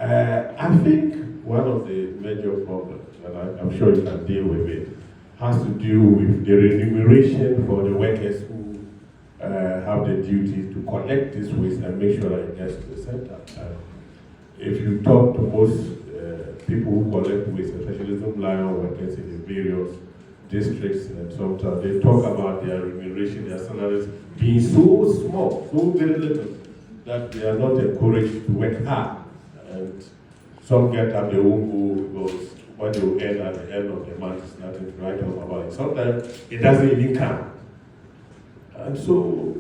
I think one of the major problems, and I'm sure you can deal with it, has to do with the remuneration for the workers who have the duty to collect this waste and make sure that it gets to the center. If you talk to most people who collect waste, especially Zoomlion workers in the various districts and sometimes they talk about their remuneration, their salaries being so small, so very little, that they are not encouraged to work hard. And some get up their own goal because what they will earn at the end of the month is nothing to write home about it. Sometimes it doesn't even come. And so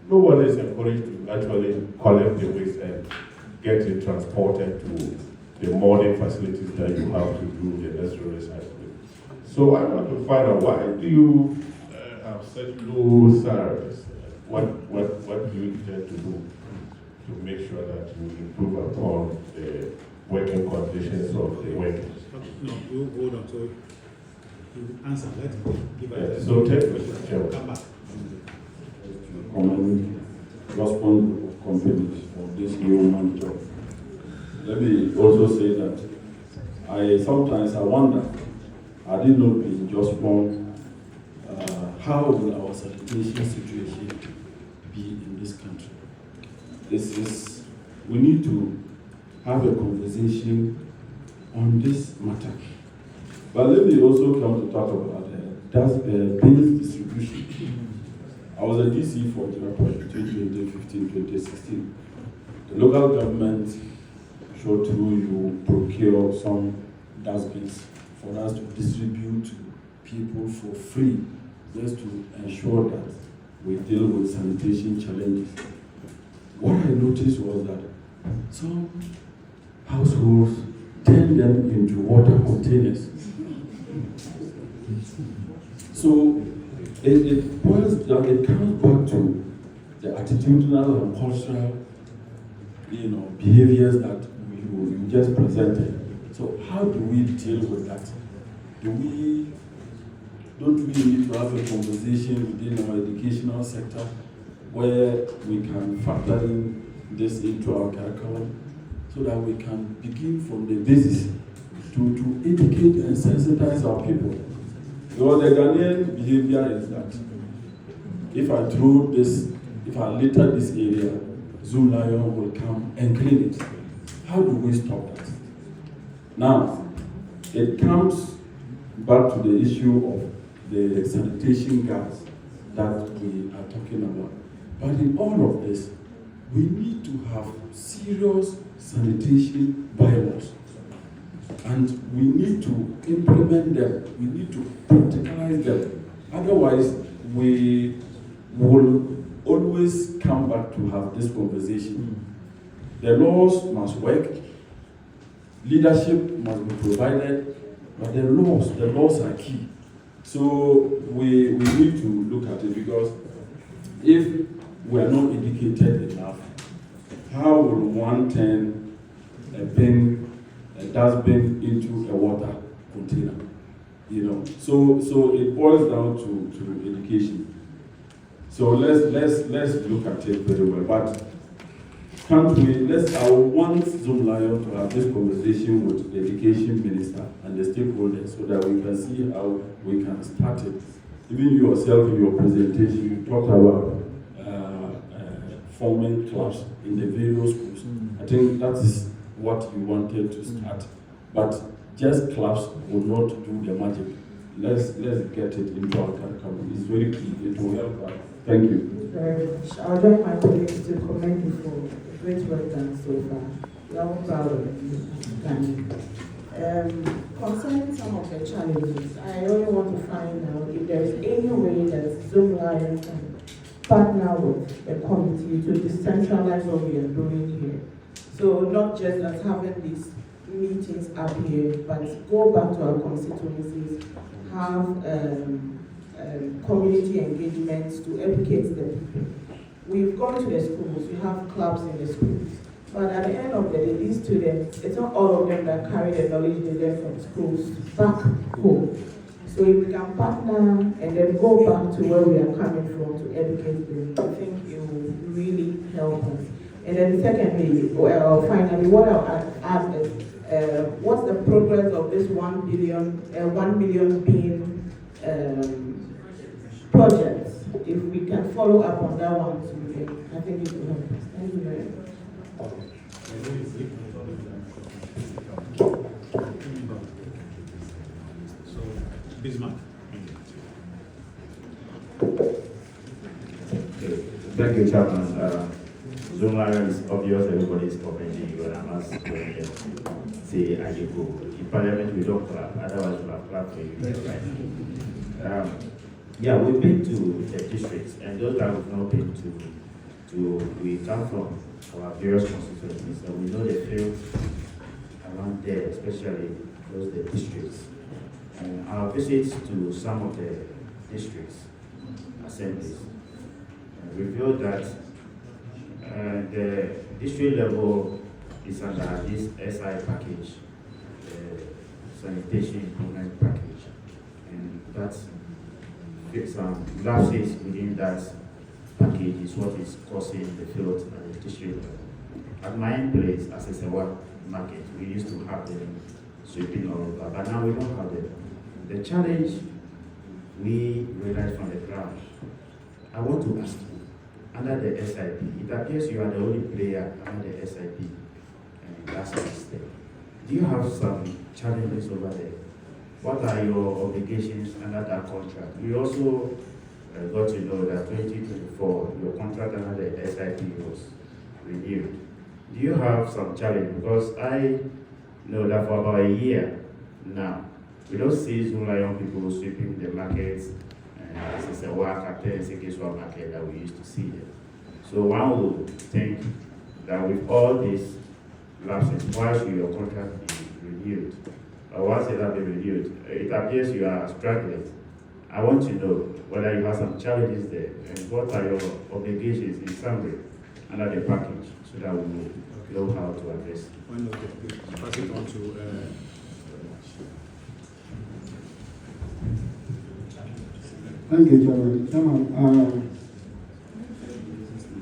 no one is encouraged to actually collect the waste and get it transported to the modern facilities that you have to do the necessary recycling. So I want to find out, why do you have such low salaries? What do you intend to do to make sure that you improve upon the working conditions of the workers? No, you hold on. So you answer. Let's give us so take question. Come back. Respond companies for this new job. Let me also say that sometimes I wonder, I did not in just one, how will our sanitation situation be in this country? We need to have a conversation on this matter. But let me also come to talk about bins distribution. I was a DC for the report between 2015-2016. The local government showed through you procure some dustbins for us to distribute to people for free, just to ensure that we deal with sanitation challenges. What I noticed was that some households turn them into water containers. So it boils down, it comes back to the attitudinal and cultural, behaviors that you just presented. So how do we deal with that? Don't we need to have a conversation within our educational sector where we can factor in this into our curriculum so that we can begin from the basis to educate and sensitize our people? Because the Ghanaian behavior is that if I litter this area, Zoomlion will come and clean it. How do we stop that? Now, it comes back to the issue of the sanitation gas that we are talking about. But in all of this, we need to have serious sanitation bylaws. And we need to implement them. We need to practicalize them. Otherwise, we will always come back to have this conversation. The laws must work. Leadership must be provided. But the laws are key. So we need to look at it, because if we are not educated enough, how will one turn a dustbin into a water container? So it boils down to education. So let's look at it very well. But I want Zoomlion to have this conversation with the education minister and the stakeholders so that we can see how we can start it. Even yourself in your presentation, you talked about forming clubs in the various schools. I think that is what you wanted to start. But just clubs will not do the magic. Let's get it into our curriculum. It's very key. It will help us. Thank you. Very much. I'll join my colleagues to commend you for the great work done so far. We are all proud of you. Concerning some of the challenges, I only want to find out if there is any way that Zoomlion can partner with the committee to decentralize what we are doing here. So not just as having these meetings up here, but go back to our constituencies, have community engagements to educate the people. We've gone to the schools, we have clubs in the schools, but at the end of the day, these students, it's not all of them that carry the knowledge they learn from schools back home. So if we can partner and then go back to where we are coming from to educate them, I think it will really help us. And then secondly, well, finally, what I'll ask is, what's the progress of this 1 million bean project? If we can follow up on that one, I think it will help us. Thank you very much. So, Bismarck. Thank you, Chairman. Zoomlion is obvious, everybody is commenting you, and I must say, Ayeko. In Parliament, we don't clap, otherwise we'll have clapped for you, right? Yeah, we've been to the districts, and those that we've not been to we come from our various constituencies, so we know the fields around there, especially those the districts. And our visits to some of the districts assemblies revealed that the district level is under this SI package, Sanitation Improvement Package, and that's some lapses within that package is what is causing the field at the district level. At my place, as a Sewa market, we used to have them sweeping all over, but now we don't have them. The challenge we realized from the ground, I want to ask you, under the SIP, it appears you are the only player under the SIP, and that's a mistake. Do you have some challenges over there? What are your obligations under that contract? We also got to know that 2024, your contract under the SIP was renewed. Do you have some challenge? Because I know that for about a year now, we don't see Zoomlion people sweeping the markets as a work at the market that we used to see them. So one would think that with all these lapses, why should your contract be renewed? Or once it has been renewed, it appears you are struggling. I want to know whether you have some challenges there and what are your obligations in summary under the package so that we will know how to address. Pass it on to Thank you, Chairman. Chairman,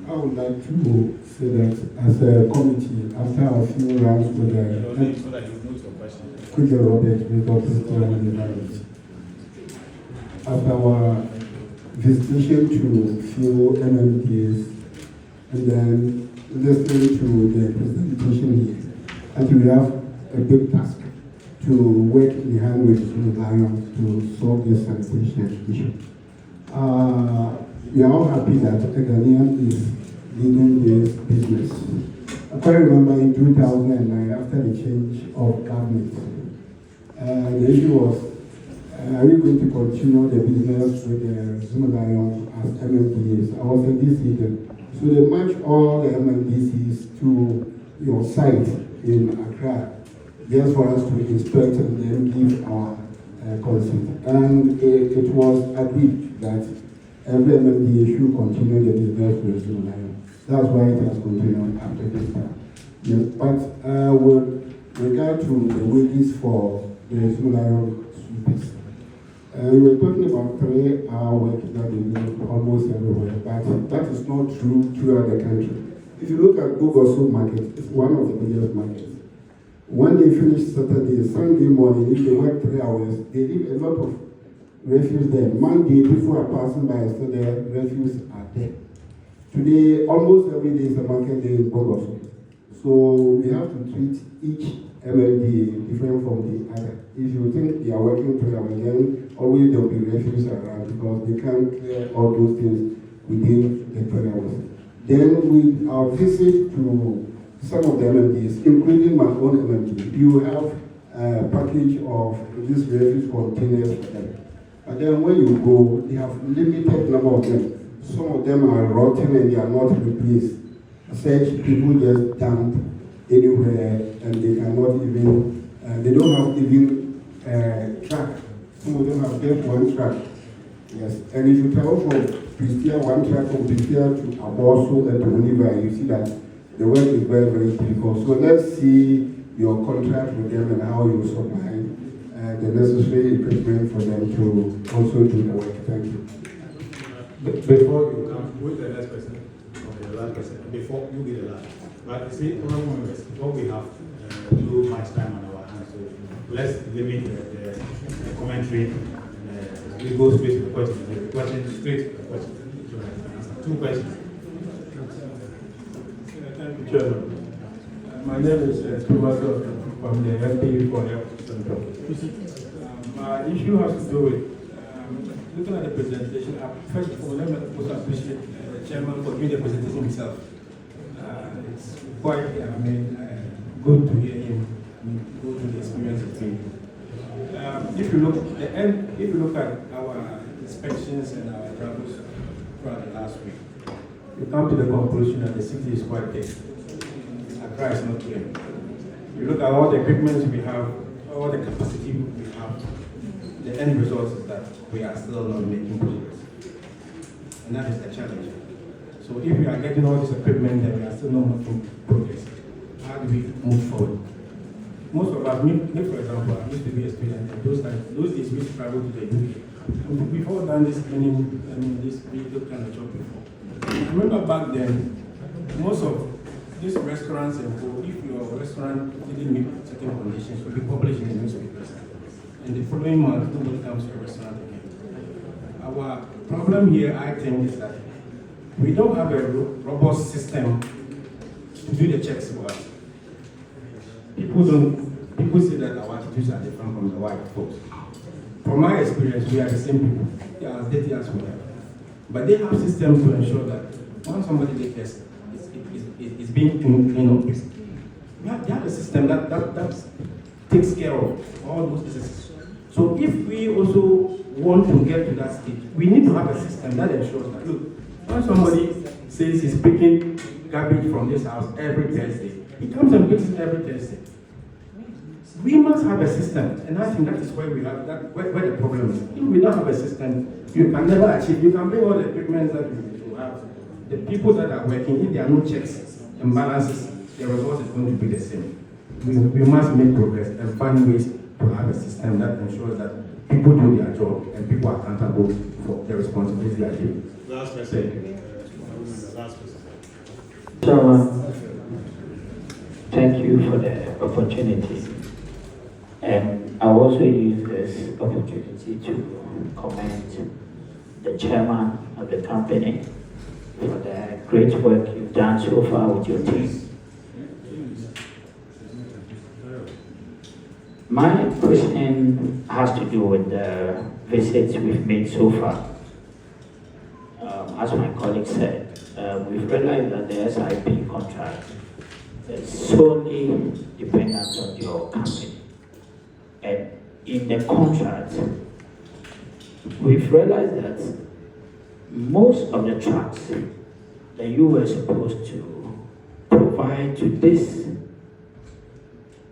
I would like to say that as a committee, after a few rounds with the so that you know your question. Quicker Robert with Officer and Environment, after our visitation to few MMPs and then listening to the presentation here, I think we have a big task to work in hand with Zoomlion to solve this sanitation issue. We are all happy that a Ghanaian is leading this business. I quite remember in 2009, after the change of government, the issue was, are we going to continue the business with the Zoomlion as MMDCs? I was in DC. So they matched all the MMDCs to your site in Accra, just for us to inspect and then give our consent. And it was agreed that every MMDA should continue the business with Zoomlion. That's why it has continued after this time. Yes, but with regard to the wages for the Zoomlion sweepers, we were talking about 3-hour work that they do almost everywhere, but that is not true throughout the country. If you look at Google Market, it's one of the biggest markets. When they finish Saturday, Sunday morning, if they work 3 hours, they leave a lot of refuse there. Monday, people are passing by, so the refuse are there. Today, almost every day is a market day in Bogoso. So we have to treat each MLD different from the other. If you think they are working 3 hours, then always there will be refuse around because they can't clear all those things within the 3 hours. Then with our visit to some of the MLDs, including my own MLD, you have a package of these refuse containers for them. And then when you go, they have limited number of them. Some of them are rotten and they are not replaced. Such people just dump anywhere and they cannot even, they don't have even track. Some of them have just one track. Yes, and if you travel from Pristia, one track from Pristia to Aboso and to Univa, you see that the work is very, very difficult. So let's see your contract with them and how you supply the necessary equipment for them to also do the work. Thank you. Before you come with the next person. Okay. the last person, before you be the last. But you see, all members, what we have too much time on our hands, so let's limit the commentary. We go straight to the question, straight to the question. Two questions. Thank you, Chairman. My name is Thomas from the MP for Health Central. My issue has to do with looking at the presentation. First of all, let me also appreciate the chairman for doing the presentation himself. It's quite, good to hear him go through the experience of him. If you look at our inspections and our travels throughout the last week, you come to the conclusion that the city is quite big. Accra is not clear. You look at all the equipment we have, all the capacity we have, the end result is that we are still not making progress. And that is the challenge. So if we are getting all this equipment and we are still not making progress, how do we move forward? Most of us, me for example, I used to be a student, and those days we used to travel to the UK. And we've all done this this vehicle kind of job before. I remember back then, most of these restaurants and food, if your restaurant didn't meet certain conditions, would be published in the newspapers. And the following month, nobody comes to your restaurant again. Our problem here, I think, is that we don't have a robust system to do the checks for us. People say that our attitudes are different from the white folks. From my experience, we are the same people. They are as dirty as we are. But they have systems to ensure that once somebody gets tested, it's being cleaned up. They have a system that takes care of all those diseases. So if we also want to get to that stage, we need to have a system that ensures that, look, when somebody says he's picking garbage from this house every Thursday, he comes and picks it every Thursday. We must have a system, and I think that is where we have where the problem is. If we don't have a system, you can never achieve. You can bring all the equipment that you have. The people that are working, if there are no checks and balances, the result is going to be the same. We must make progress and find ways to have a system that ensures that people do their job and people are accountable for the responsibilities they are given. Last person. Last person. So, thank you for the opportunity. And I also use this opportunity to commend the chairman of the company for the great work you've done so far with your team. My question has to do with the visits we've made so far. As my colleague said, we've realized that the SIP contract is solely dependent on your company. And in the contract, we've realized that most of the trucks that you were supposed to provide to this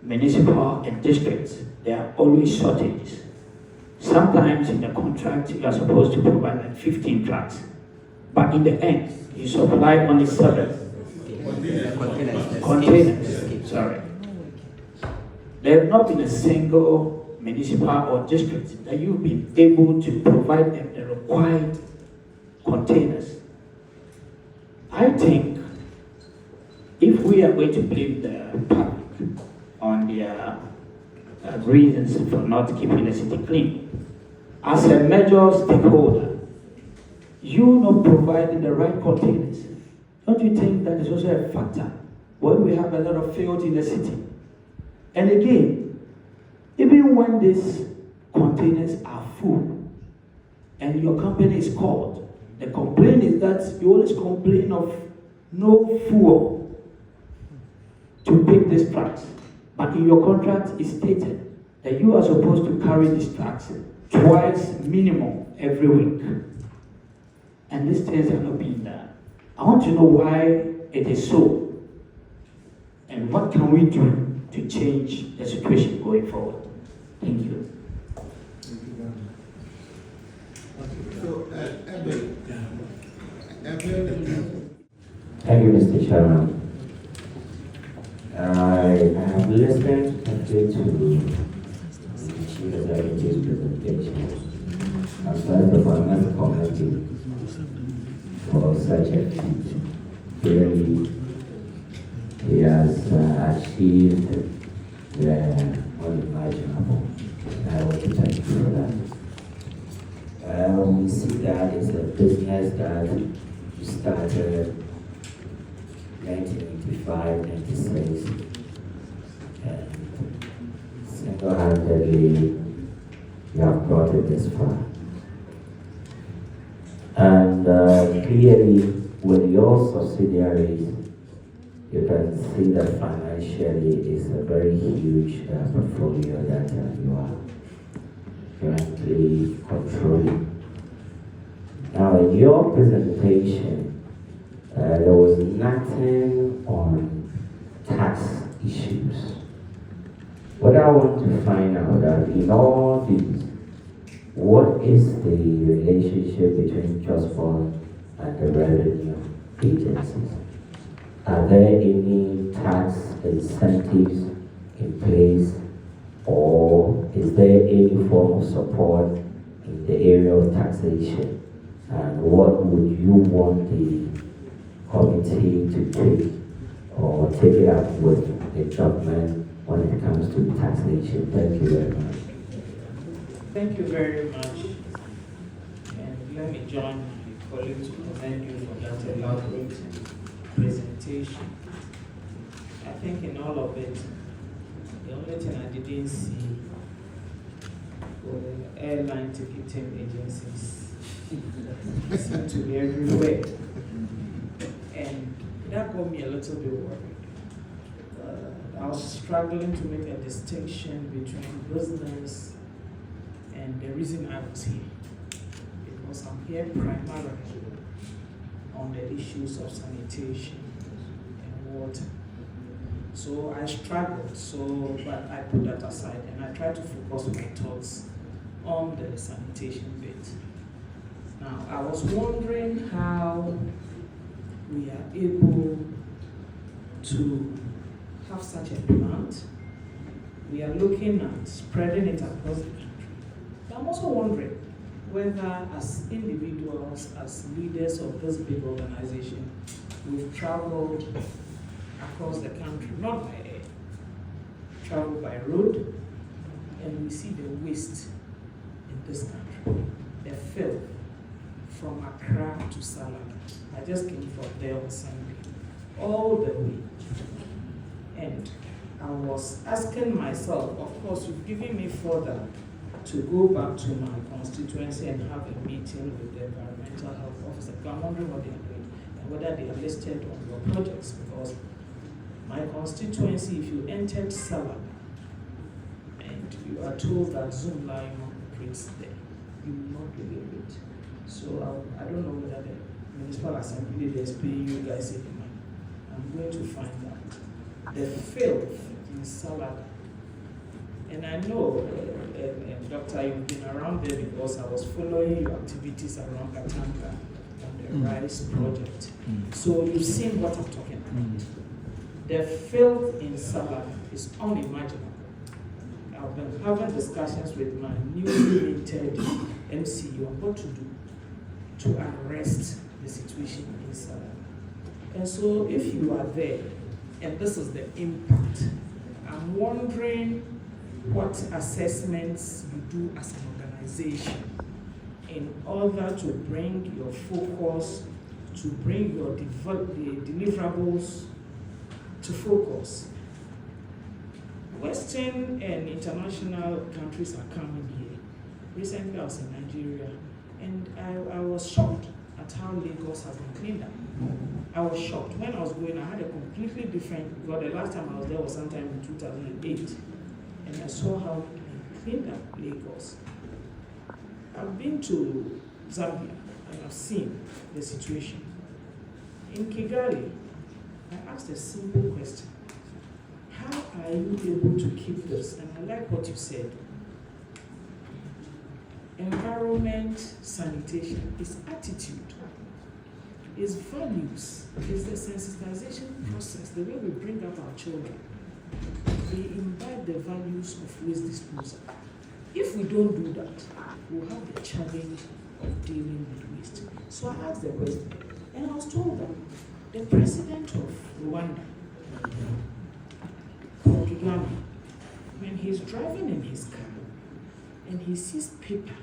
municipal and districts, there are always shortages. Sometimes in the contract, you are supposed to provide like 15 trucks, but in the end, you supply only 7 containers. Sorry. There have not been a single municipal or district that you've been able to provide them the required containers. I think if we are going to blame the public on their reasons for not keeping the city clean, as a major stakeholder, you not providing the right containers, don't you think that is also a factor when we have a lot of filth in the city? And again, even when these containers are full and your company is called, the complaint is that you always complain of no fuel to pick these trucks. But in your contract, it's stated that you are supposed to carry these trucks twice minimum every week. And these things are not being done. I want to know why it is so. And what can we do to change the situation going forward? Thank you. Thank you, Mr. Chairman. I have listened carefully to Chief Executive's presentation. I'm sorry for not commenting for such a feat. clearly he has achieved the unimaginable. I want to thank you for that. We see that it's a business that started 1985, 96, and single-handedly you have brought it this far. And clearly, with your subsidiaries, you can see that financially is a very huge portfolio that you are currently controlling. Now, in your presentation, there was nothing on tax issues. What I want to find out that in all these, what is the relationship between Josport and the revenue agencies? Are there any tax incentives in place, or is there any form of support in the area of taxation? And what would you want the committee to take or take it up with the government when it comes to taxation? Thank you very much. Thank you very much. And let me join my colleagues to commend you for that elaborate presentation. I think in all of it, the only thing I didn't see were the airline ticketing agencies. They seem to be everywhere. And that got me a little bit worried. I was struggling to make a distinction between business and the reason I was here. Because I'm here primarily on the issues of sanitation and water. So I struggled, but I put that aside and I tried to focus my thoughts on the sanitation bit. Now, I was wondering how we are able to have such a plant. We are looking at spreading it across the country. But I'm also wondering whether as individuals, as leaders of this big organization, we've traveled across the country, not by air, traveled by road, and we see the waste in this country, the filth from Accra to Salaga. I just came from there on Sunday, all the way. And I was asking myself, of course, you've given me further to go back to my constituency and have a meeting with the environmental health officer. I'm wondering what they are doing and whether they are listed on your projects, because my constituency, if you entered Salaga and you are told that Zoomlion operates there, you will not believe it. So I don't know whether the municipal assembly is paying you guys any money. I'm going to find out. The filth in Salaga. And I know, Doctor, you've been around there because I was following your activities around Katanga on the rice project. So you've seen what I'm talking about. The filth in Salaga is unimaginable. I've been having discussions with my newly minted MCU on what to do to arrest the situation in Salaga. And so if you are there, and this is the impact, I'm wondering what assessments you do as an organization in order to bring your focus, to bring your deliverables to focus. Western and international countries are coming here. Recently I was in Nigeria and I was shocked at how Lagos has been cleaned up. I was shocked. When I was going, I had a completely different, because the last time I was there was sometime in 2008. And I saw how they cleaned up Lagos. I've been to Zambia and I've seen the situation. In Kigali, I asked a simple question. How are you able to keep this? And I like what you said. Environment, sanitation is attitude, is values, is the sensitization process, the way we bring up our children. We imbibe the values of waste disposal. If we don't do that, we'll have the challenge of dealing with waste. So I asked the question, and I was told that The president of Rwanda, Paul Kagame, when he's driving in his car and he sees paper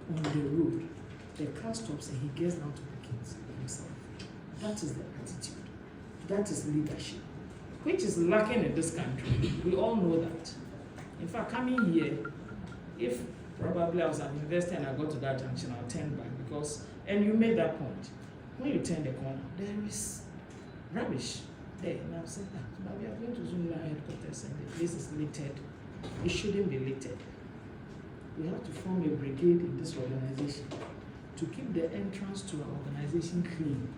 on the road, the car stops and he gets down to pick it himself. That is the attitude. That is leadership, which is lacking in this country. We all know that. In fact, coming here, if probably I was an investor and I got to that junction, I'll turn back because, and you made that point, when you turn the corner, there is rubbish there. And I've said that, but we are going to Zoomlion headquarters and the place is littered. It shouldn't be littered. We have to form a brigade in this organization to keep the entrance to our organization clean,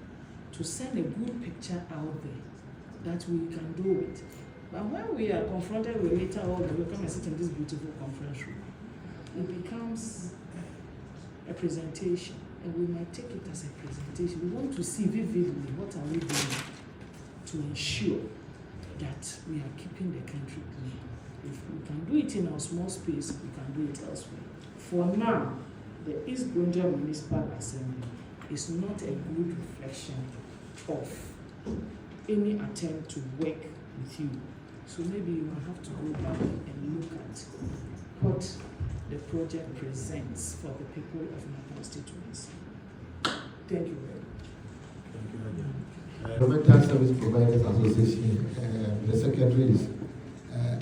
to send a good picture out there that we can do it. But when we are confronted with litter all the way, come and sit in this beautiful conference room, it becomes a presentation, and we might take it as a presentation. We want to see vividly what are we doing to ensure that we are keeping the country clean. If we can do it in our small space, we can do it elsewhere. For now, the East Gonja Municipal Assembly is not a good reflection of any attempt to work with you. So maybe you will have to go back and look at what the project presents for the people of my constituency. Thank you very much. Environmental Service Providers Association, the secretary is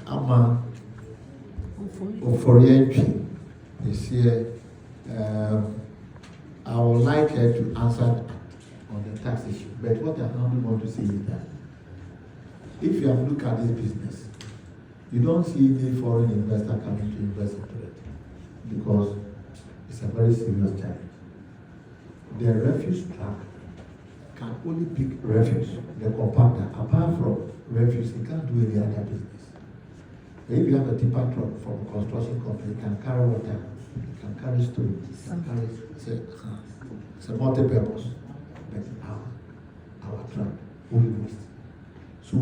Ama Oforientri. This year, I would like her to answer on the tax issue. But what I only want to say is that if you have looked at this business, you don't see any foreign investor coming to invest into it because it's a very serious challenge. The refuse truck can only pick refuse. The compactor, apart from refuse, it can't do any other business. If you have a tipper truck from a construction company, it can carry water, it can carry stone, it can carry, it's a multi-purpose. But our truck only waste. So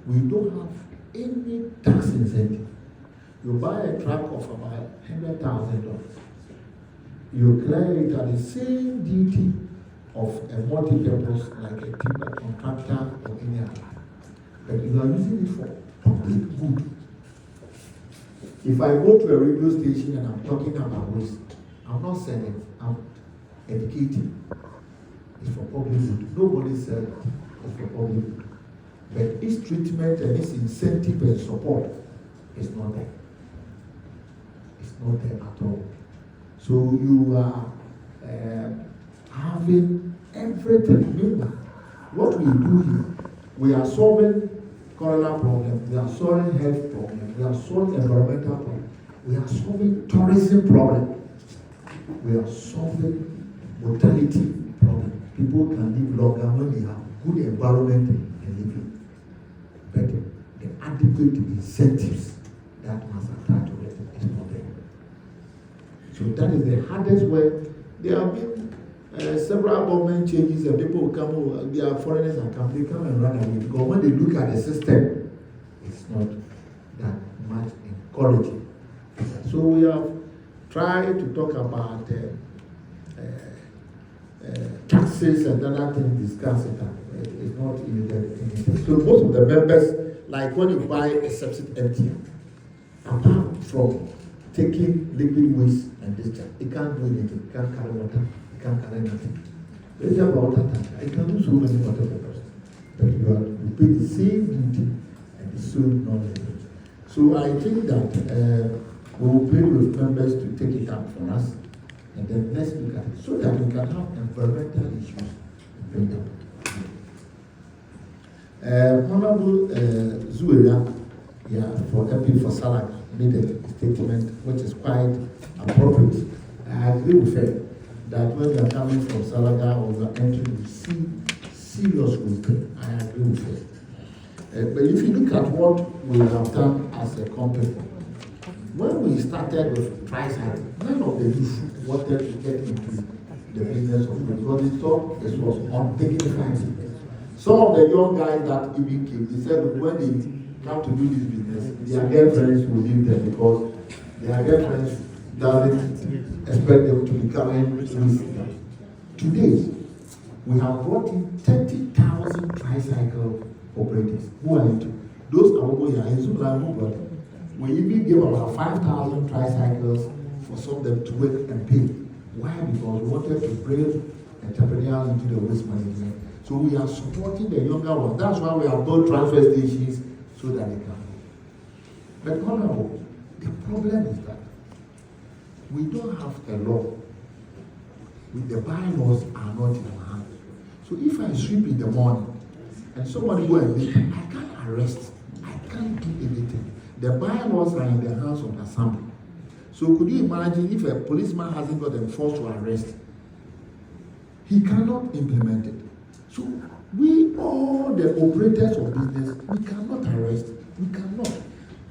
we don't have any tax incentive. You buy a truck of about $100,000. You clear it at the same duty of a multi-purpose like a timber contractor or any other. But you are using it for public good. If I go to a radio station and I'm talking about waste, I'm not selling, I'm educating. It's for public good. Nobody sells it. It's for public good. But its treatment and its incentive and support is not there. It's not there at all. So you are having everything. Remember, what we do here, we are solving cholera problem, we are solving health problem, we are solving environmental problem, we are solving tourism problem, we are solving mortality problem. People can live longer when they have good environment and living. But the adequate incentives that must attach to it is not there. So that is the hardest way. There have been several government changes and people will come, they are foreigners and come, they come and run away. Because when they look at the system, it's not that much encouraging. So we have tried to talk about taxes and other things, discuss it. It's not anything. So most of the members, like when you buy a subsidy empty, apart from taking liquid waste and discharge, it can't do anything. It can't carry water. It can't carry nothing. It's about water tank. It can do so many water purposes. But you pay the same duty and the same knowledge. So I think that we will play with members to take it up for us, and then let's look at it so that we can have environmental issues and bring them. Honorable Zuelia, for MP for Salah, made a statement which is quite appropriate. I agree with her that when you are coming from Salaga or you are entering, you see serious routine. I agree with her. But if you look at what we have done as a company, when we started with price hike, none of the youth wanted to get into the business of food because they thought this was undignified. Some of the young guys that even came, they said when they come to do this business, their girlfriends will leave them because their girlfriends doesn't expect them to be carrying risk. Today, We have brought in 30,000 tricycle operators. Who are into? Those are who are in Zoomlion. We even give about 5,000 tricycles for some of them to work and pay. Why? Because we wanted to bring entrepreneurs into the waste management. So we are supporting the younger ones. That's why we have built transfer stations so that they can go. But honorable, the problem is that we don't have a law. The bylaws are not in our hand. So if I sweep in the morning and somebody go and meet me, I can't arrest. I can't do anything. The bylaws are in the hands of the assembly. So could you imagine if a policeman hasn't got enforced to arrest? He cannot implement it. So we, all the operators of business, we cannot arrest. We cannot.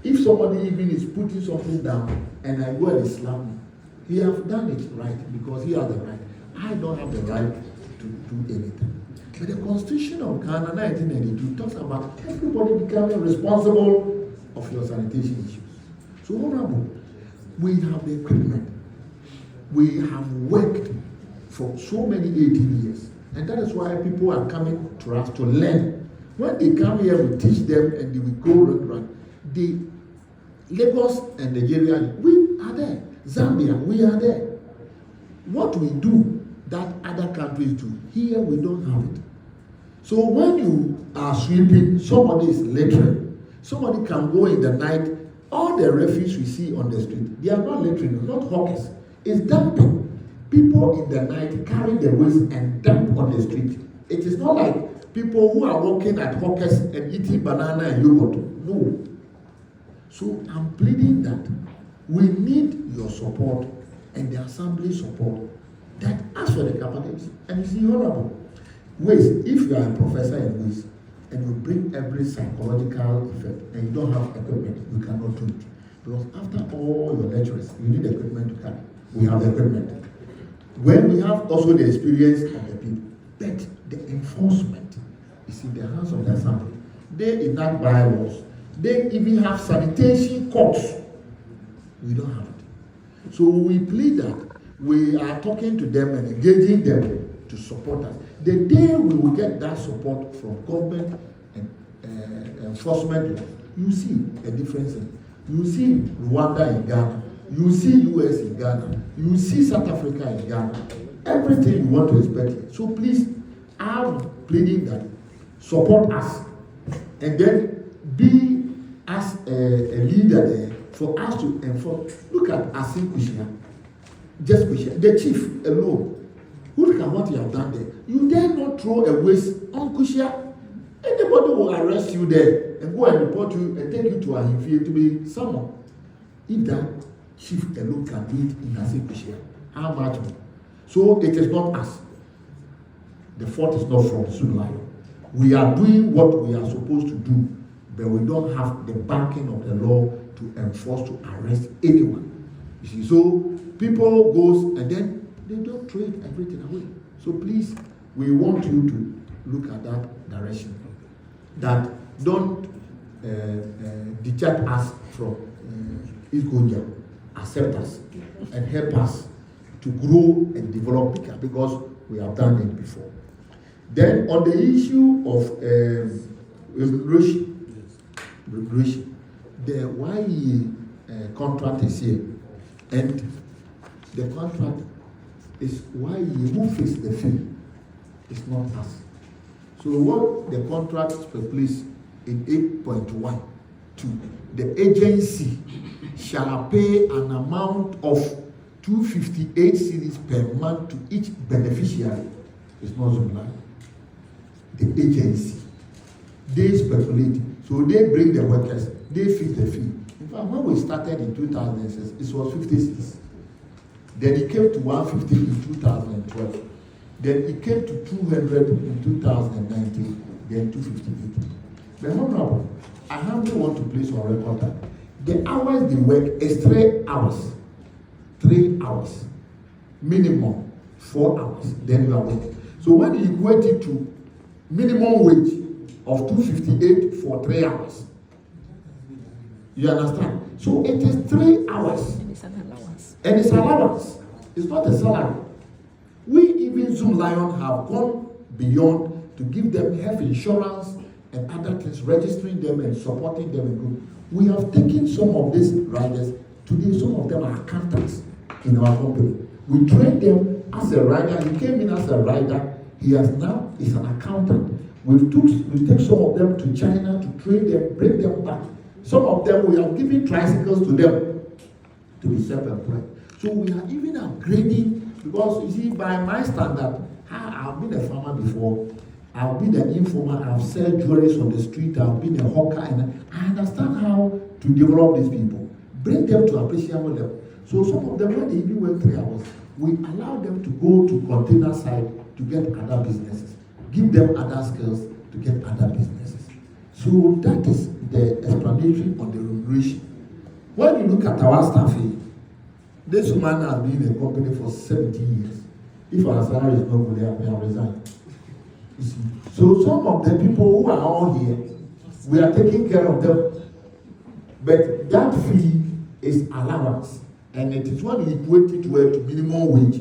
If somebody even is putting something down and I go and slap him, he has done it right because he has the right. I don't have the right to do anything. But the Constitution of Ghana 1992 talks about everybody becoming responsible of your sanitation issues. So honorable, we have the equipment. We have worked for so many 18 years. And that is why people are coming to us to learn. When they come here, we teach them and they will go run. The Lagos and Nigeria, we are there. Zambia, we are there. What we do that other countries do, here we don't have it. So when you are sweeping, somebody is littering. Somebody can go in the night, all the refuse we see on the street, they are not littering, not hawkers. It's dumping. People in the night carry the waste and dump on the street. It is not like people who are working at hawkers and eating banana and yogurt. No. So I'm pleading that we need your support and the assembly support that ask for the capacity. And you see, honorable, waste, if you are a professor in waste and you bring every psychological effect and you don't have equipment, you cannot do it. Because after all your lecturers, you need equipment to carry. We have the equipment. When we have also the experience of the people, but the enforcement is in the hands of the assembly. They enact bylaws. They even have sanitation courts. We don't have it. So we plead that we are talking to them and engaging them to support us. The day we will get that support from government and enforcement, you see a difference. You see Rwanda in Ghana. You see US in Ghana. You see South Africa in Ghana. Everything you want to expect. So please, I'm pleading that support us and then be as a leader there for us to enforce. Look at Asim Kushia. Just Kushia. The chief alone. Look at what you have done there. You dare not throw a waste on Kushia. Anybody will arrest you there and go and report you and take you to Ahimfie to be summoned. If that chief alone can do it in Asim Kushia, how much more? So it is not us. The fault is not from Zoomlion. We are doing what we are supposed to do, but we don't have the backing of the law to enforce, to arrest anyone. You see, so people goes and then they don't throw everything away. So please, we want you to look at that direction. That don't detach us from Isgoja. Accept us and help us to grow and develop because we have done it before. Then on the issue of regulation, the YE contract is here, and the contract is YE who fixed the fee. It's not us. So what the contract stipulates in 8.1 2, the agency shall pay an amount of 258 cedis per month to each beneficiary. It's not Zoomlion. The agency. They speculate. So they bring the workers, they fix the fee. In fact, when we started in 2006, it was 50 cedis. Then it came to 150 in 2012. Then it came to 200 in 2019. Then 258. But honorable, I humbly want to place on record that the hours they work is 3 hours. 3 hours. Minimum 4 hours. Then you are working. So when you equate it to minimum wage of 258 for 3 hours, you understand? So it is 3 hours. And it's an allowance. And it's allowance. It's not a salary. We even Zoomlion have gone beyond to give them health insurance and other things, registering them and supporting them in group. We have taken some of these riders. Today, some of them are accountants in our company. We train them as a rider. He came in as a rider. He is an accountant. We take some of them to China to train them, bring them back. Some of them, we have given tricycles to them to be self-employed. So we are even upgrading, because you see, by my standard, I've been a farmer before. I've been an informer. I've sold jewelry on the street. I've been a hawker, and I understand how to develop these people, bring them to appreciable level. So some of them, when they even work 3 hours, we allow them to go to container side to get other businesses, give them other skills to get other businesses. So that is the explanation on the remuneration. When you look at our staffing, this woman has been in the company for 17 years. If our salary is not good, they have resigned. You see. So some of the people who are all here, we are taking care of them. But that fee is allowance. And it is when you equate it to minimum wage,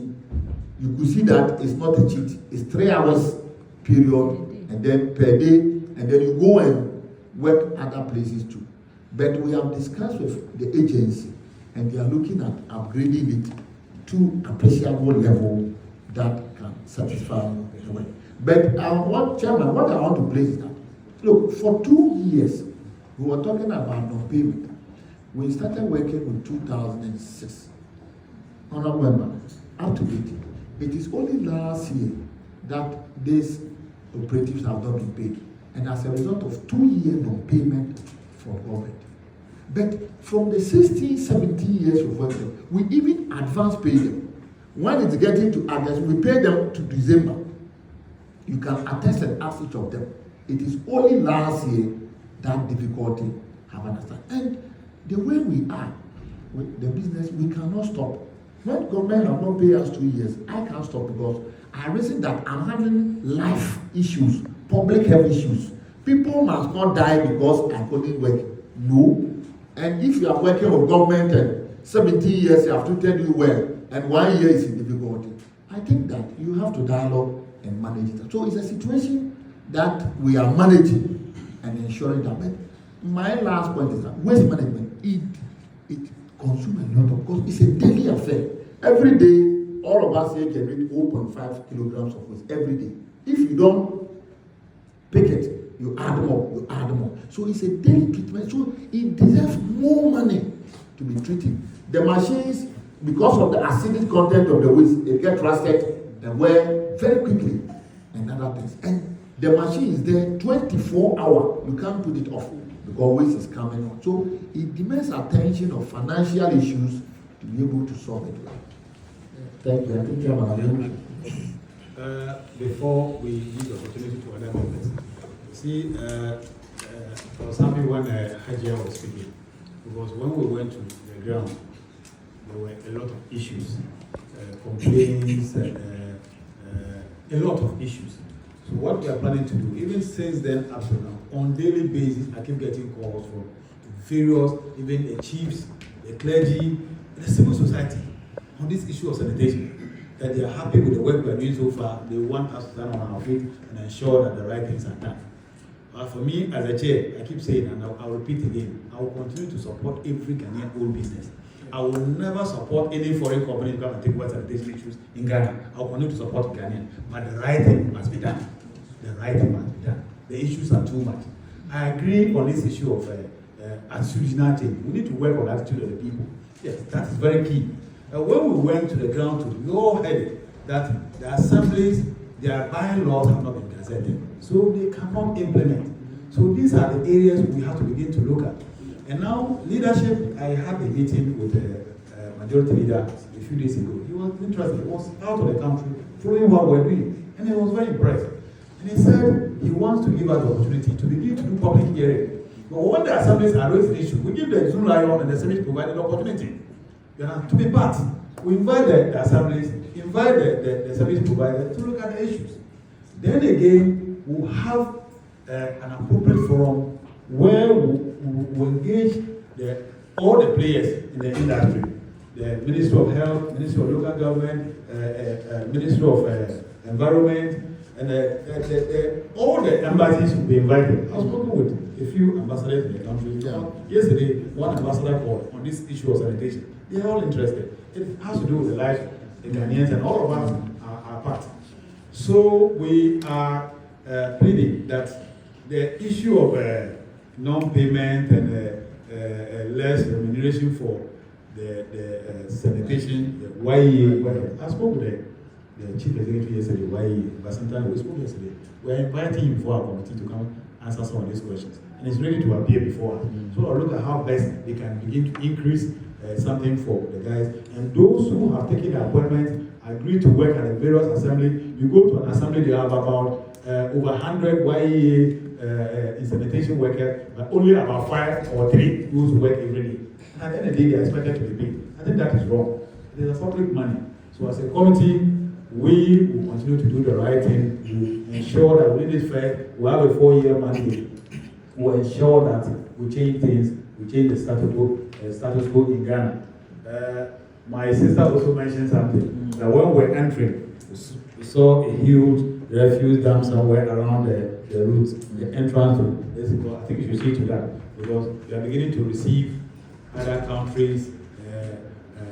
you could see that it's not a cheat. It's 3 hours period, and then per day, and then you go and work other places too. But we have discussed with the agency, and they are looking at upgrading it to appreciable level that can satisfy the work. But Chairman, what I want to place is that, look, for 2 years, we were talking about non-payment. We started working with 2006. Honorable Member, up to date. It is only last year that these operatives have not been paid. And as a result of 2 years non-payment for government. But from the 16, 17 years of working, we even advance pay them. When it's getting to August, we pay them to December. You can attest and ask each of them. It is only last year that difficulty have understood. And the way we are with the business, we cannot stop. When government have not paid us 2 years, I can't stop, because I reason that I'm having life issues, public health issues. People must not die because I couldn't work. No. And if you are working with government and 17 years, you have treated you well, and 1 year is in difficulty, I think that you have to dialogue and manage it. So it's a situation that we are managing and ensuring that. But my last point is that waste management, it consumes a lot of cost. It's a daily affair. Every day, all of us here generate 0.5 kilograms of waste every day. If you don't pick it, you add more. So it's a daily treatment. So it deserves more money to be treated. The machines, because of the acidic content of the waste, it gets rusted and wear very quickly and other things. And the machine is there 24 hours. You can't put it off because waste is coming on. So it demands attention of financial issues to be able to solve it. Thank you. I think you have before we give the opportunity to other members, see, I was happy when Hajia was speaking, because when we went to the ground, there were a lot of issues, complaints, and a lot of issues. So what we are planning to do, even since then up to now, on daily basis, I keep getting calls from various, even the chiefs, the clergy, the civil society on this issue of sanitation, that they are happy with the work we are doing so far. They want us to stand on our feet and ensure that the right things are done. For me, as a chair, I keep saying, and I'll repeat again, I will continue to support every Ghanaian old business. I will never support any foreign company to come and take over sanitation issues in Ghana. I will continue to support Ghanaian. But the right thing must be done. The right thing must be done. The issues are too much. I agree on this issue of attitudinal change. We need to work on the attitude of the people. Yes, that is very key. When we went to the ground to we all heard that the assemblies, their bylaws have not been gazetted, so they cannot implement. So these are the areas we have to begin to look at. And now, leadership, I had a meeting with the majority leader a few days ago. He was interested. He was out of the country, following what we're doing, and he was very impressed. And he said he wants to give us the opportunity to begin to do public hearing. But when the assemblies are raising issues, we give the Zoomlion and the service provider the opportunity, to be part. We invite the assemblies, invite the service provider to look at the issues. Then again, we'll have an appropriate forum where we'll engage all the players in the industry, the Ministry of Health, Ministry of Local Government, Ministry of Environment, And all the embassies will be invited. I've spoken with a few ambassadors in the country. Yesterday, one ambassador called on this issue of sanitation. They are all interested. It has to do with the lives of the Ghanaians, and all of us are part. So we are pleading that the issue of non-payment and less remuneration for the sanitation, the YEA, whatever. I spoke with the chief executive yesterday, YEA, but sometimes we spoke yesterday. We are inviting him for our committee to come answer some of these questions. And he's ready to appear before us. So I'll look at how best they can begin to increase something for the guys. And those who have taken the appointment, agree to work at the various assemblies. You go to an assembly, they have about over 100 YEA sanitation workers, but only about 5 or 3 who work every day. And at the end of the day, they are expected to be paid. I think that is wrong. It is a public money. So as a committee, we will continue to do the right thing to ensure that within this fair, we have a 4-year mandate. We'll ensure that we change things, we change the status quo in Ghana. My sister also mentioned something, that when we're entering, we saw a huge refuse dump somewhere around the route, the entrance to this. I think you should see to that, because we are beginning to receive other countries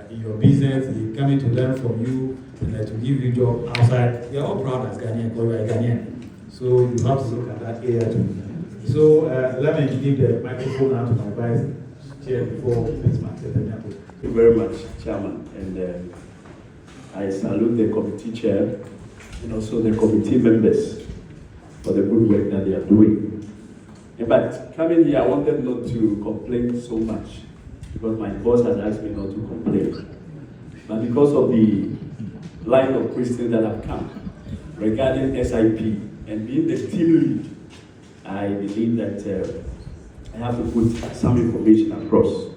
in your business, they coming to learn from you, and to give you job outside. They are all proud as Ghanaian, because we are Ghanaian. So you have to look at that area too. So let me give the microphone now to my vice chair before this man. Thank you very much, Chairman. And I salute the committee chair and also the committee members for the good work that they are doing. But coming here, I wanted not to complain so much, because my boss has asked me not to complain. But because of the line of questions that have come regarding SIP and being the team lead, I believe that I have to put some information across.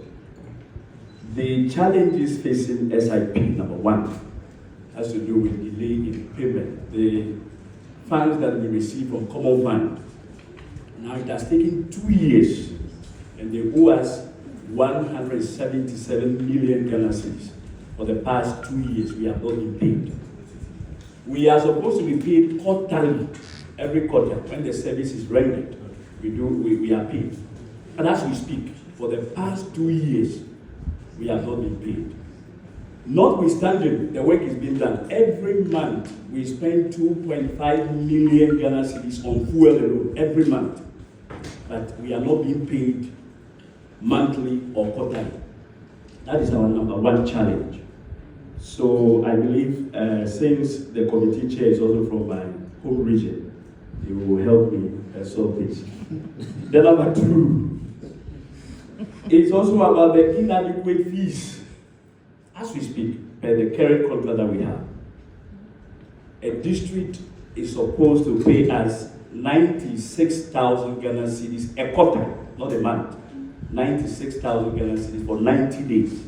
The challenges facing SIP, number one, has to do with delay in payment. The funds that we receive from Common Fund, now it has taken 2 years, and they owe us 177 million Ghana cedis. For the past 2 years, we have not been paid. We are supposed to be paid quarterly, every quarter. When the service is rendered, we are paid. And as we speak, for the past 2 years, we have not been paid. Notwithstanding, the work is being done. Every month, we spend 2.5 million Ghana cedis on fuel alone, every month. But we are not being paid monthly or quarterly. That is our number one challenge. So I believe since the committee chair is also from my home region, he will help me solve this. The number two is also about the inadequate fees. As we speak, per the current contract that we have, a district is supposed to pay us 96,000 Ghana cedis a quarter, not a month. 96,000 Ghana cedis for 90 days.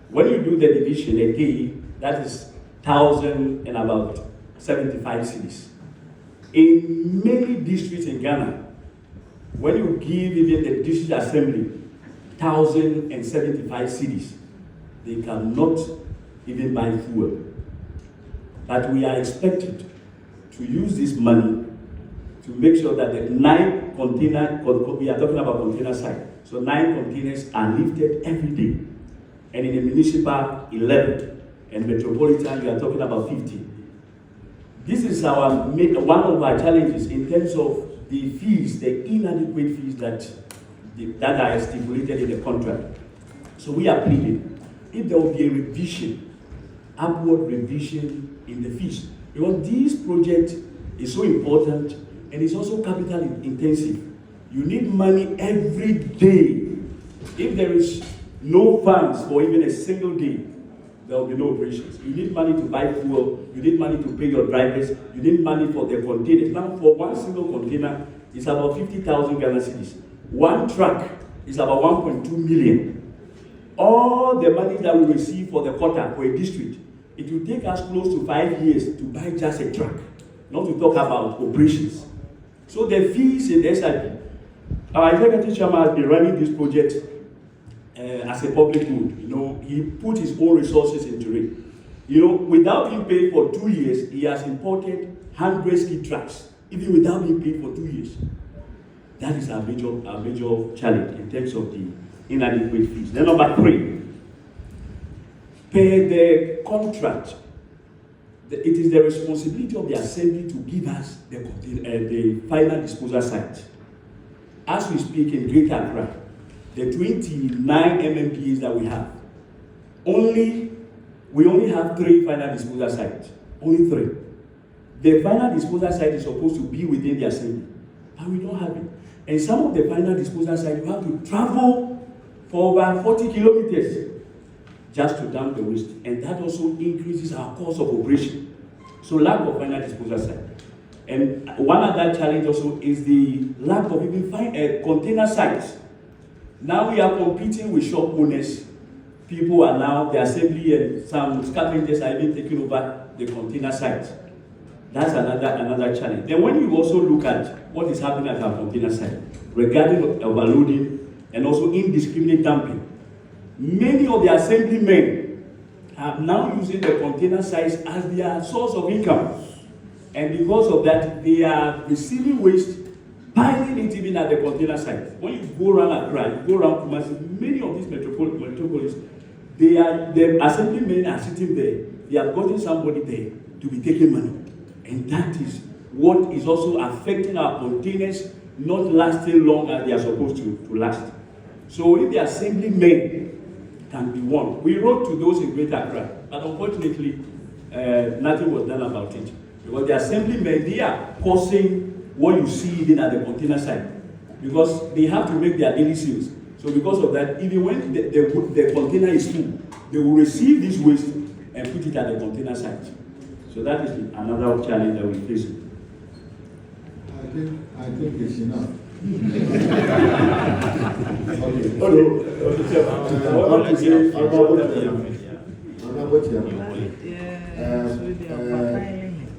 When you do the division a day, that is 1,000 and about 75 cedis. In many districts in Ghana, when you give even the district assembly 1,075 cedis, they cannot even buy fuel. But we are expected to use this money to make sure that the 9 containers, we are talking about container side, so 9 containers are lifted every day. And in the municipal, 11. And metropolitan, we are talking about 50. This is one of our challenges in terms of the fees, the inadequate fees that are stipulated in the contract. So we are pleading, if there will be a revision, upward revision in the fees, because this project is so important and it's also capital intensive. You need money every day. If there is no funds for even a single day, there will be no operations. You need money to buy fuel, you need money to pay your drivers, you need money for the containers. Now, for one single container, it's about 50,000 Ghana cedis. One truck is about 1.2 million. All the money that we receive for the quarter for a district, it will take us close to 5 years to buy just a truck, not to talk about operations. So the fees in the SIP, our executive chairman has been running this project as a public good. You know, he put his own resources into it. You know, without being paid for 2 years, he has imported 100 skid tracks, even without being paid for 2 years. That is our major challenge in terms of the inadequate fees. Then number 3, per the contract, it is the responsibility of the assembly to give us the final disposal site. As we speak in Greater Accra, the 29 MMPs that we have, we only have 3 final disposal sites. Only 3. The final disposal site is supposed to be within the assembly, and we don't have it. And some of the final disposal sites, you have to travel for over 40 kilometers just to dump the waste, and that also increases our cost of operation. So lack of final disposal site. And one other challenge also is the lack of even container sites. Now we are competing with shop owners. People are now, the assembly and some scavengers are even taking over the container sites. That's another challenge. Then when you also look at what is happening at our container site regarding overloading and also indiscriminate dumping, many of the assemblymen are now using the container sites as their source of income. And because of that, they are receiving waste, piling it even at the container site. When you go around Accra, you go around Kumasi, many of these metropolis, the assemblymen are sitting there. They have gotten somebody there to be taking money. And that is what is also affecting our containers not lasting long as they are supposed to last. So if the assemblymen can be won, we wrote to those in Greater Accra, but unfortunately, nothing was done about it. Because the assemblymen, they are causing what you see even at the container site, because they have to make their daily sales. So because of that, even when the container is full, they will receive this waste and put it at the container site. So that is another challenge that we face. I think it's enough.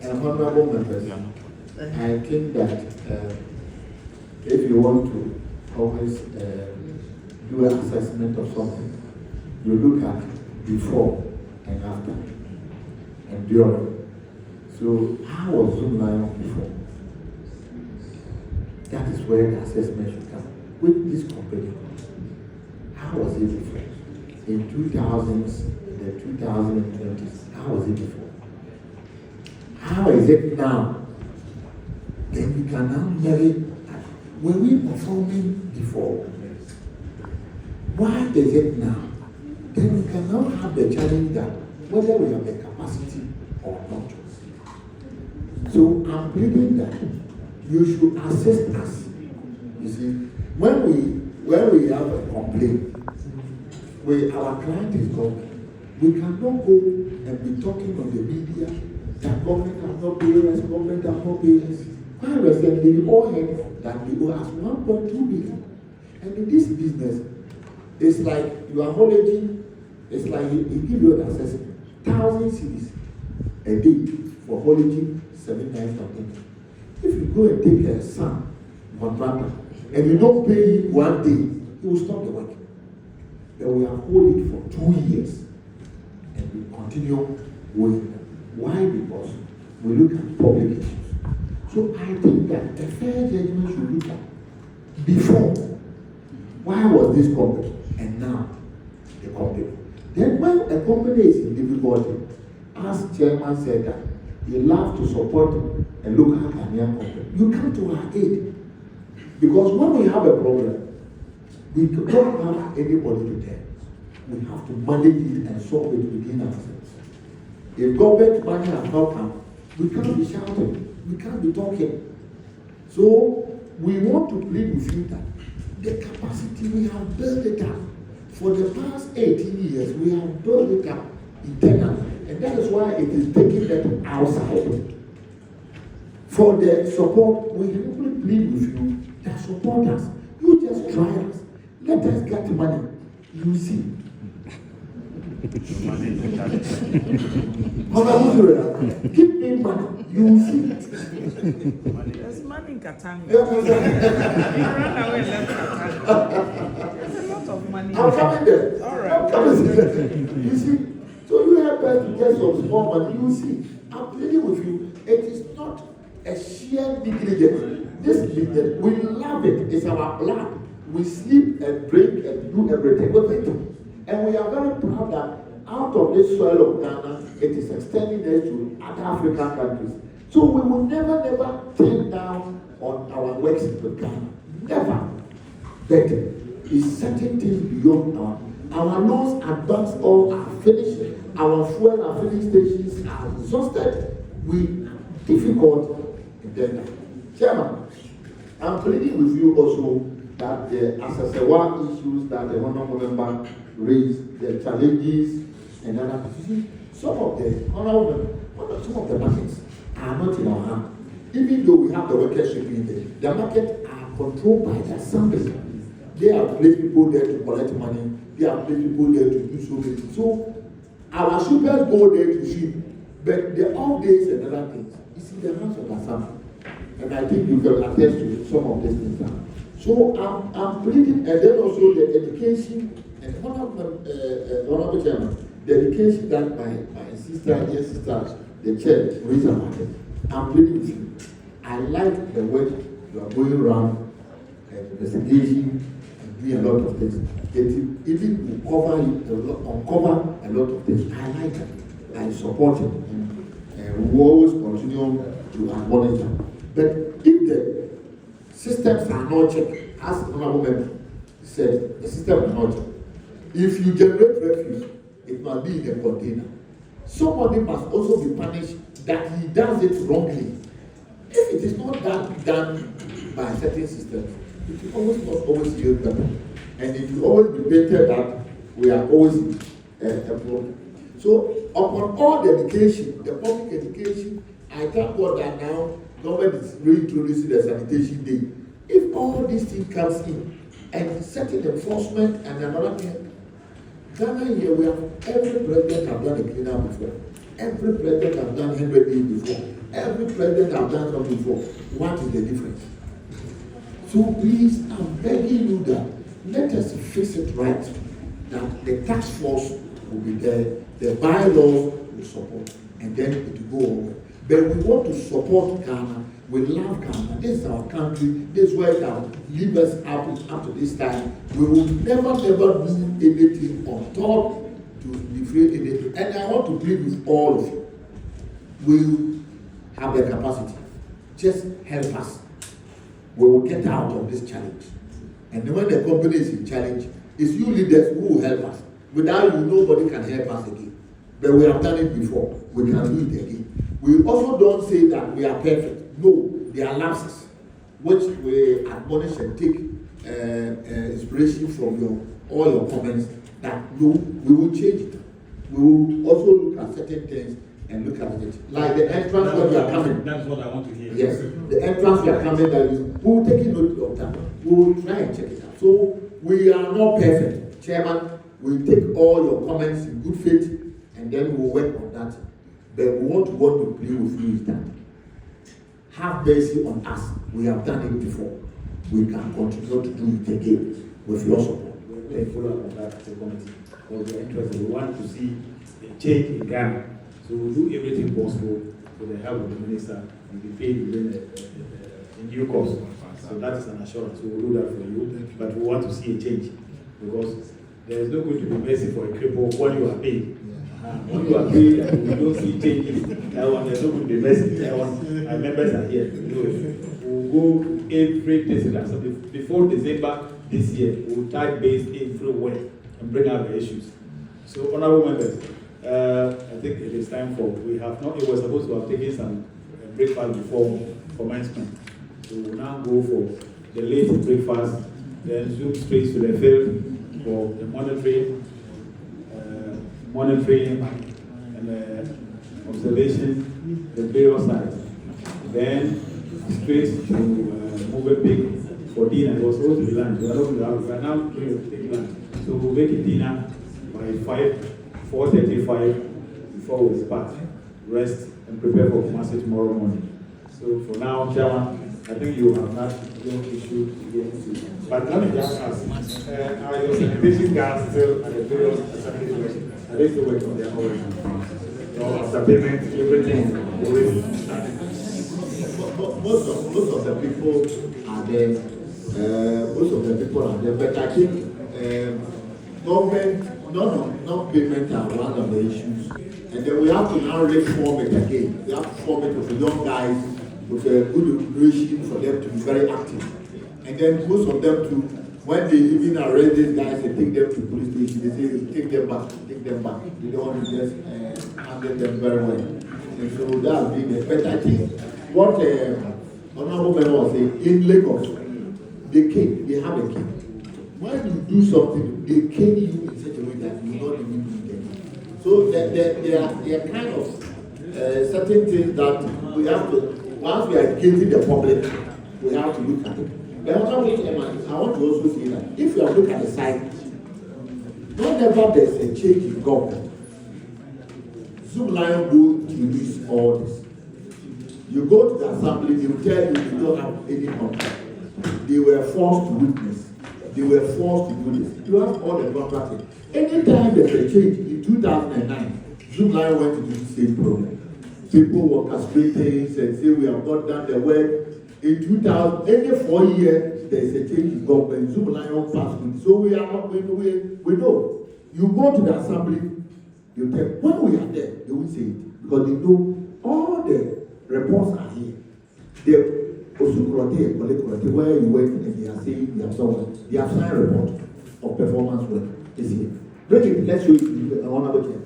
Honorable members, I think that if you want to always do an assessment of something, you look at before and after and during. So how was Zoomlion before? That is where the assessment should come. With this company, how was it before? In 2000s, the 2020s, how was it before? How is it now? Then we can now marry. Were we performing before? Why is it now? Then we can now have the challenge that whether we have the capacity or not. So I'm pleading that you should assist us. You see, when we have a complaint, where our client is government, we cannot go and be talking on the media that government has not paid us, government has not paid us. Quite recently, we all heard that we owe us 1.2 billion. And in this business, it's like you are haulaging, it's like he give you an assessment, 1,000 cedis a day for haulaging 7 nights of income. If you go and take a son, contractor, and you don't pay him 1 day, he will stop the work. But we have hold it for 2 years, and we continue with. Why? Because we look at public issues. So I think that a fair judgment should look at before. Why was this company? And now the company. Then when a company is in difficulty, as chairman said that he loves to support a local Ghanaian company, you come to our aid. Because when we have a problem, we don't have anybody to tell. We have to manage it and solve it within ourselves. If government money has not come, we can't be shouting, we can't be talking. So we want to plead with you that the capacity, we have built it up. For the past 18 years, we have built it up internally. And that is why it is taking them outside. For the support, we simply plead with you that support us. You just try us. Let us get money. You see. Give me money. You see. There's money in Katanga. You ran away and left Katanga. There's a lot of money. I'm coming there. All right. You see. So you have us to get some small money. You see, I'm pleading with you. It is not a sheer negligence. This business, we love it. It's our blood. We sleep and drink and do everything with it. And we are very proud that out of this soil of Ghana, it is extending there to other African countries. So we will never turn down on our works with Ghana. Never. But it's certain things beyond our loans advanced all are finished. Our fuel and filling stations are exhausted. We difficult in Ghana. Chairman, I'm pleading with you also that the Asasewa issues that the honorable member raised, the challenges and other issues, some of the markets are not in our hand. Even though we have the workers shipping there, the markets are controlled by the assembly. They have placed people there to collect money. They have placed people there to do so many things. So our shippers go there to ship, but the off days and other things is in the hands of the assembly. And I think you can attest to some of these things now. So I'm pleading, and then also the education and honorable chairman, the education that my sister, dear sister, the church, raised about it. I'm pleading with you. I like the way you are going around investigation and doing a lot of things. It even will uncover a lot of things. I like it. I support it. And we will always continue to admonish them. But if the systems are not checked, as honorable member said, the system are not checked. If you generate refuse, it must be in a container. Somebody must also be punished that he does it wrongly. If it is not done by certain systems, it will always yield better. And it will always be better that we are always a problem. So upon all the education, the public education, I thank God that now government is reintroducing the sanitation day. If all these things comes in and certain enforcement and another thing, Ghana here we have every president have done a cleanup before. Every president have done 100 days before. Every president have done something before. What is the difference? So please, I'm begging you that let us fix it right. That the task force will be there, the bylaws will support, and then it will go on. But we want to support Ghana. We love Ghana. This is our country. This is where it will leave us up to this time. We will never do anything on top to defray anything. And I want to plead with all of you. We have the capacity. Just help us. We will get out of this challenge. And when the company is in challenge, it's you leaders who will help us. Without you, nobody can help us again. But we have done it before. We can do it again. We also don't say that we are perfect. No, there are lapses, which we admonish and take inspiration from all your comments that no, we will change it. We will also look at certain things and look at it. Like the entrance where we are coming. That's what I want to hear. Yes, the entrance we are coming, that is, we will take note of that. We will try and check it out. So we are not perfect. Chairman, we will take all your comments in good faith and then we will work on that. But we want to plead with you is that have mercy on us. We have done it before. We can continue to do it again with your support. We're follow up on that committee. Because we're interested. We want to see a change in Ghana. So we'll do everything possible with the help of the minister and be paid within in due course. So that is an assurance. We will do that for you. But we want to see a change. Because there is no good to be mercy for a cripple when you are paid. When you are paid and we don't see changes, there's no good to be mercy. Our members are here. We'll go every December. So before December this year, we'll type base everywhere and bring out the issues. So, honorable members, I think it is time for, we were supposed to have taken some breakfast before commencement. So we'll now go for the late breakfast, then zoom straight to the field for the monitoring and observation, the various sites. Then straight to move big for dinner. It was supposed to be lunch. We are now going to take lunch. So we'll make it dinner by 4:35 before we start. Rest and prepare for Kumasi tomorrow morning. So for now, Chairman, I think you have not issued against. But let me just ask, are your sanitation guards still at the various assembly? They still work on their own. So after payment, everything always started. Most of the people are there. Most of the people are there, but I think government, non payment are one of the issues. And then we have to now reform it again. We have to form it with the young guys, with a good operation for them to be very active. And then most of them too, when they even arrest these guys and take them to police station, they say, take them back. They don't want to just handle them very well. And so that's big. But I think what Honorable Member was saying, in Lagos, they have a king. When you do something, they cane you in such a way that you will not even do them. So there are kind of certain things that we have to, once we are engaging the public, we have to look at it. But I want to also say that if you are looking at the side, whenever there's a change in government, Zoomlion go to release all this. You go to the assembly, they will tell you you don't have any contract. They were forced to witness. They were forced to do this. You have all the contracts. Anytime there's a change, in 2009, Zoomlion went into the same problem. People were castrating and say we have not done the work. In 2000, every 4 years, there's a change in government. Zoomlion passed with. So we are not going to we know. You go to the assembly, you tell when we are there, they will say it. Because they know all the reports are here. They also where you work and they are saying they have someone. They have signed a report of performance work. It's here. Break it, let's show you one other thing.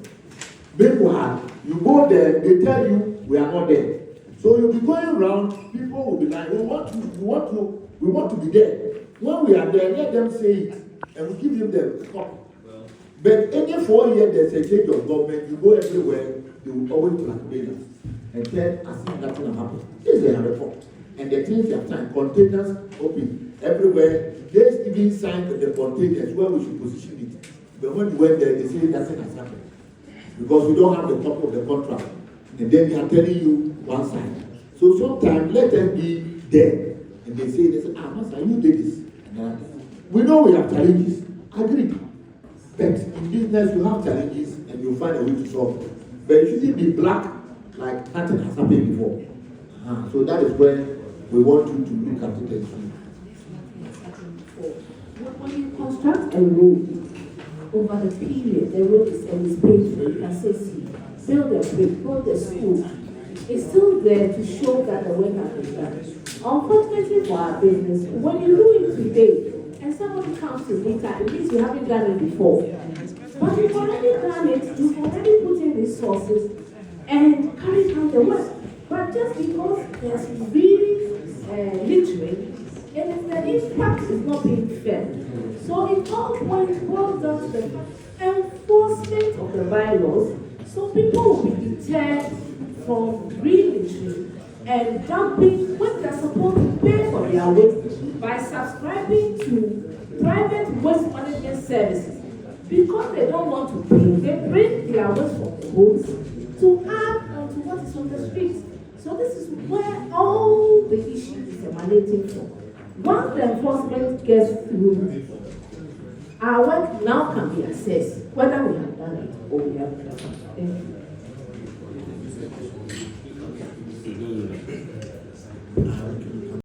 Meanwhile, you go there, they tell you we are not there. So you'll be going around, people will be like, we want to be there. When we are there, let them say it, and we give them the copy. But any 4 years there's a change of government, you go everywhere, they will always blackmail us. And then as if nothing will happen. This is a report. And the things they have signed, containers open everywhere. There's even signed the containers where we should position it. But when we went there, they say nothing has happened. Because we don't have the copy of the contract. And then they are telling you one side. So sometimes let them be there. And they say, Master, you did this. We know we have challenges. Agree. But in business, you have challenges and you find a way to solve it. But it shouldn't be black like nothing has happened before. So that is where we want you to look at it. When you construct a road, over the period, the road is paid for, you can say, build a bridge, build a school. It's still there to show that the work has been done. Unfortunately for our business, when you do it today, and somebody comes to later, it means you haven't done it before. But you've already done it, you've already put in resources, and carried out the work. But just because there's really littering, the impact is not being felt. So it all boils down to the enforcement of the bylaws, so people will be deterred from re-littering and dumping when they're supposed to pay for their waste by subscribing to private waste management services. Because they don't want to pay, they bring their waste from the homes to add on to what is on the streets. So this is where all the issue is emanating from. Once the enforcement gets through, our work now can be assessed whether we have done it or we haven't done it. Thank you.